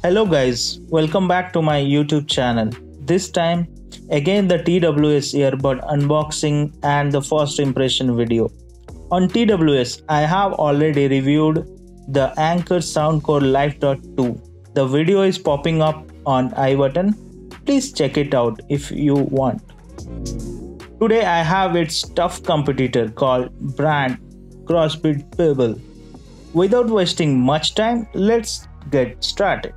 Hello guys, welcome back to my YouTube channel. This time again the TWS earbud unboxing and the first impression video. On TWS I have already reviewed the Anchor Soundcore Live.2. The video is popping up on I button. Please check it out if you want. Today I have its tough competitor called brand CrossBeats Pebble. Without wasting much time, let's get started.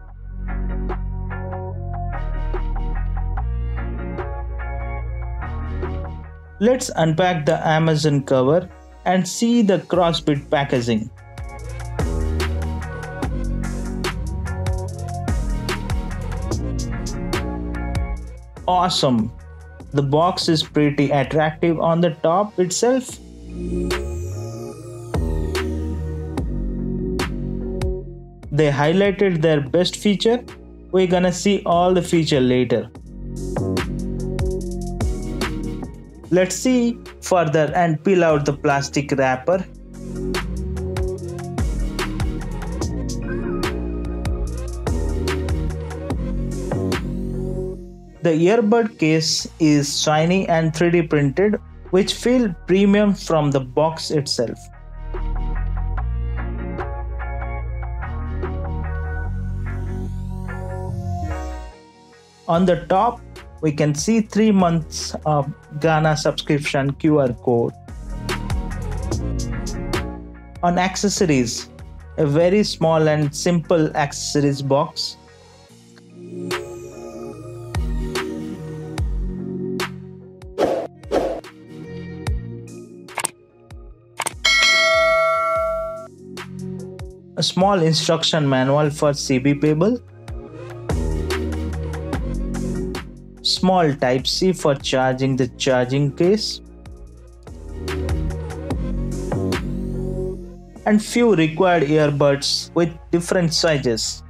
Let's unpack the Amazon cover and see the CrossBeats packaging. Awesome! The box is pretty attractive on the top itself. They highlighted their best feature. We're gonna see all the feature later. Let's see further and peel out the plastic wrapper. The earbud case is shiny and 3D printed, which feel premium from the box itself. On the top, we can see 3 months of Ghana subscription QR code. On accessories, a very small and simple accessories box. A small instruction manual for CB Pebble. Small Type-C for charging the charging case, and few required earbuds with different sizes.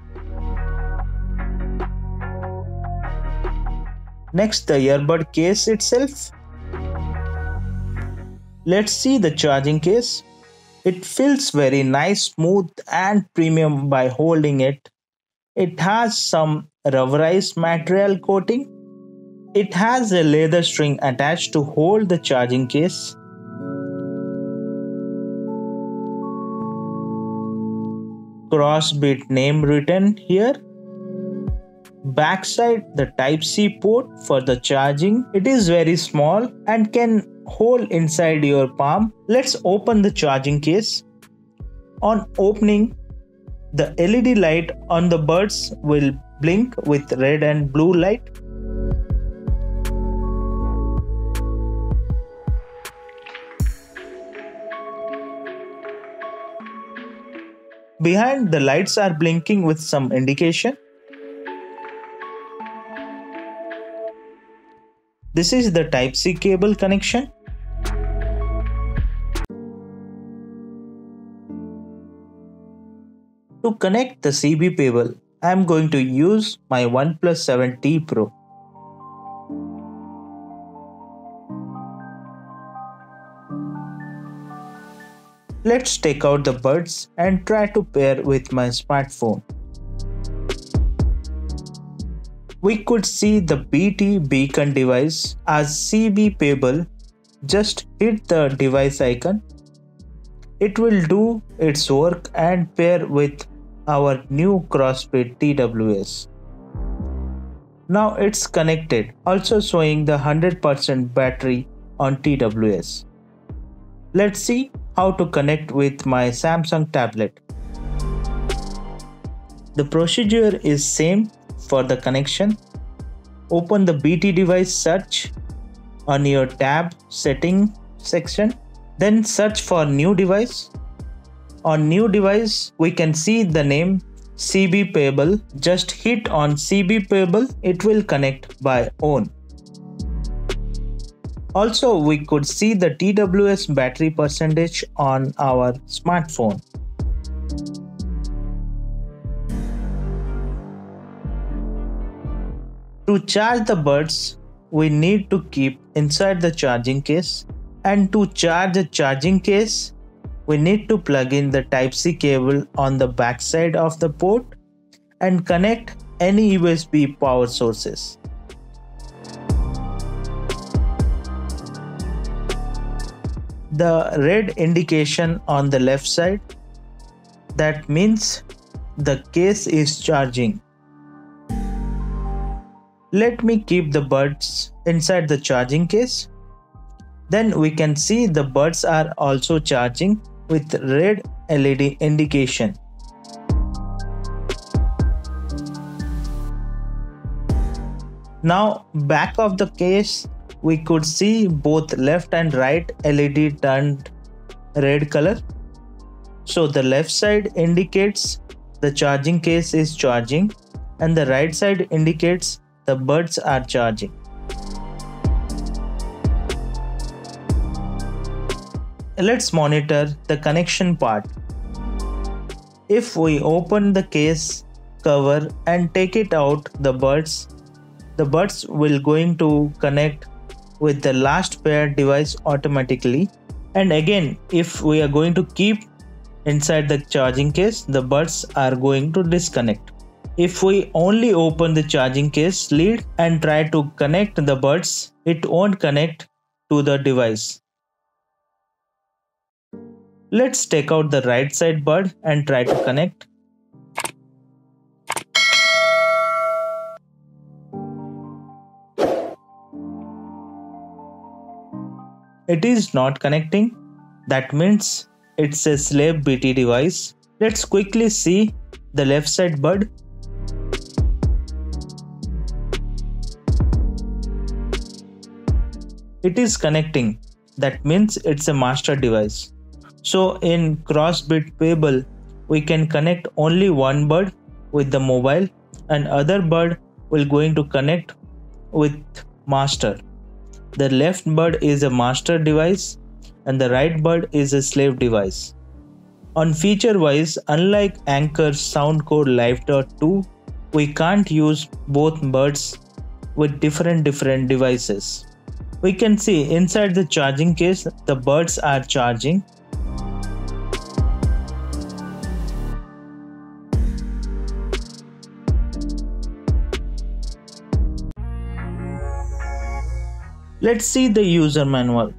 Next, the earbud case itself. Let's see the charging case. It feels very nice, smooth and premium by holding it. It has some rubberized material coating. It has a leather string attached to hold the charging case. CrossBeats name written here. Backside, the Type-C port for the charging. It is very small and can hold inside your palm. Let's open the charging case. On opening, the LED light on the buds will blink with red and blue light. Behind, the lights are blinking with some indication. This is the Type-C cable connection. To connect the CB Pebble, I am going to use my OnePlus 7T Pro. Let's take out the buds and try to pair with my smartphone. We could see the BT beacon device as CB Pebble. Just hit the device icon. It will do its work and pair with our new CrossBeats TWS. Now it's connected, also showing the 100% battery on TWS. Let's see how to connect with my Samsung tablet. The procedure is same for the connection. Open the BT device search on your tab setting section, then search for new device. On new device, we can see the name CB Pebble. Just hit on CB Pebble, it will connect by own. Also, we could see the TWS battery percentage on our smartphone. To charge the buds, we need to keep inside the charging case, and to charge the charging case, we need to plug in the Type-C cable on the back side of the port and connect any USB power sources. The red indication on the left side, that means the case is charging. Let me keep the buds inside the charging case. Then we can see the buds are also charging with red LED indication. Now back of the case, we could see both left and right LED turned red color. So the left side indicates the charging case is charging and the right side indicates the buds are charging. Let's monitor the connection part. If we open the case cover and take it out the buds will going to connect with the last paired device automatically, and again if we are going to keep inside the charging case, the buds are going to disconnect. If we only open the charging case lid and try to connect the buds, it won't connect to the device. Let's take out the right side bud and try to connect. It is not connecting. That means it's a slave BT device. Let's quickly see the left side bud. It is connecting. That means it's a master device. So in CrossBeats Pebble, we can connect only one bud with the mobile and other bud will going to connect with master. The left bud is a master device and the right bud is a slave device. On feature wise, unlike Anchor's Soundcore Live.2, we can't use both buds with different devices. We can see inside the charging case, the buds are charging. Let's see the user manual.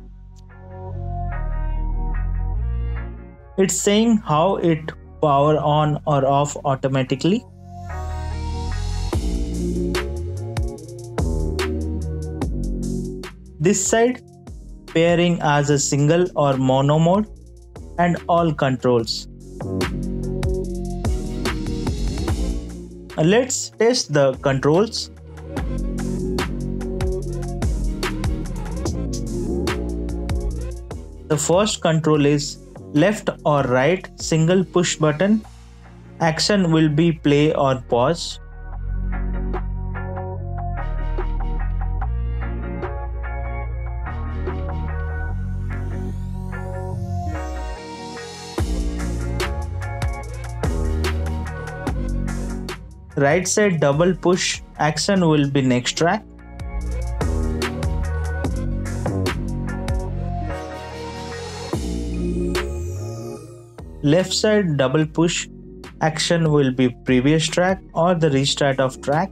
It's saying how it power on or off automatically. This side, pairing as a single or mono mode and all controls. Let's test the controls. The first control is left or right single push button. Action will be play or pause. Right side double push, action will be next track. Left side double push, action will be previous track or the restart of track.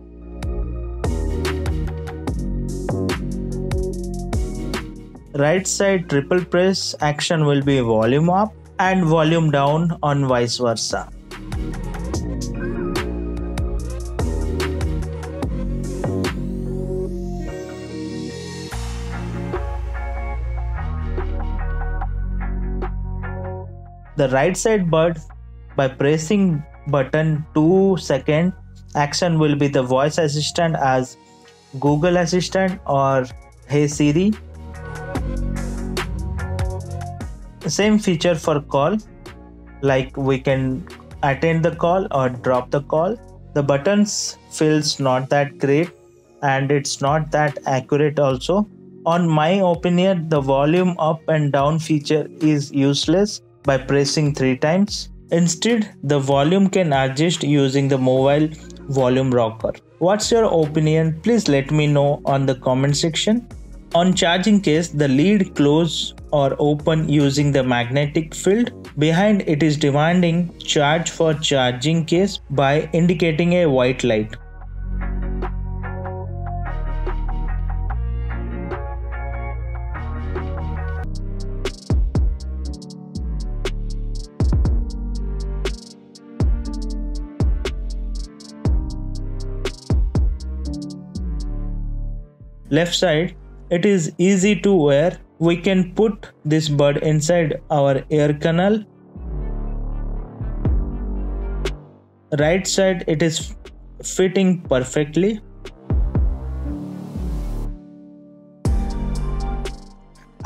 Right side triple press, action will be volume up and volume down on vice versa. The right side bud, by pressing button 2 seconds, action will be the voice assistant as Google Assistant or Hey Siri. Same feature for call, like we can attend the call or drop the call. The buttons feels not that great and it's not that accurate also. On my opinion, the volume up and down feature is useless by pressing 3 times. Instead, the volume can adjust using the mobile volume rocker. What's your opinion? Please let me know on the comment section. On charging case, the lid close or open using the magnetic field. Behind it is demanding charge for charging case by indicating a white light. Left side, it is easy to wear. We can put this bud inside our ear canal. Right side, it is fitting perfectly.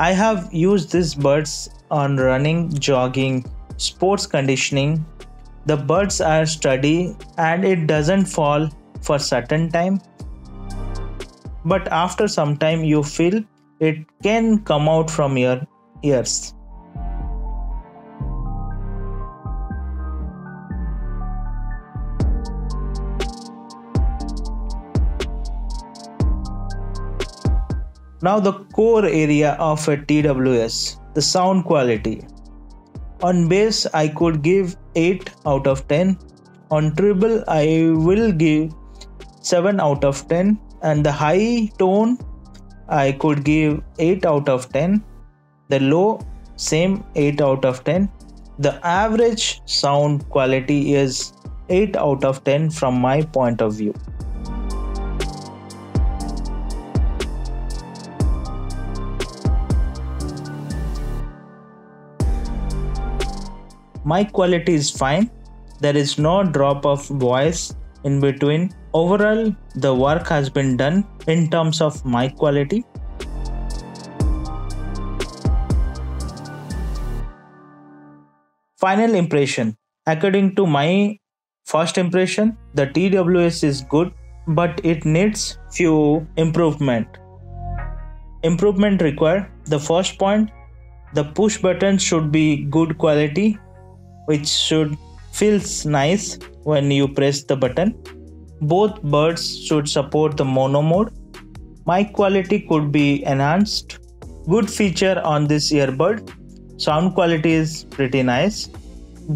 I have used these buds on running, jogging, sports conditioning. The buds are sturdy and it doesn't fall for certain time. But after some time you feel it can come out from your ears. Now the core area of a TWS, the sound quality. On bass I could give 8 out of 10. On treble I will give 7 out of 10. And the high tone I could give 8 out of 10. The low, same 8 out of 10. The average sound quality is 8 out of 10 from my point of view. Mic quality is fine. There is no drop of voice in between. Overall, the work has been done in terms of mic quality. Final impression. According to my first impression, the TWS is good, but it needs few improvement. Improvement required. The first point, the push button should be good quality, which should feels nice when you press the button. Both buds should support the mono mode. Mic quality could be enhanced. Good feature on this earbud. Sound quality is pretty nice.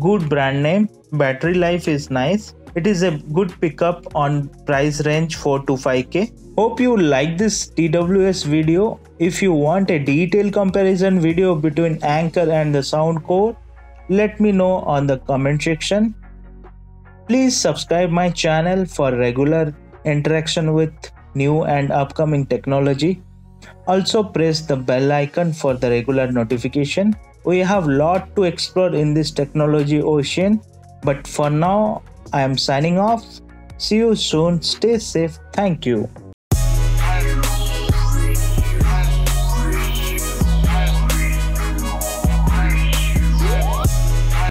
Good brand name. Battery life is nice. It is a good pickup on price range 4 to 5k. Hope you like this TWS video. If you want a detailed comparison video between Anchor and the sound core, let me know on the comment section. Please subscribe my channel for regular interaction with new and upcoming technology. Also press the bell icon for the regular notification. We have lot to explore in this technology ocean, but for now I am signing off. See you soon. Stay safe. Thank you.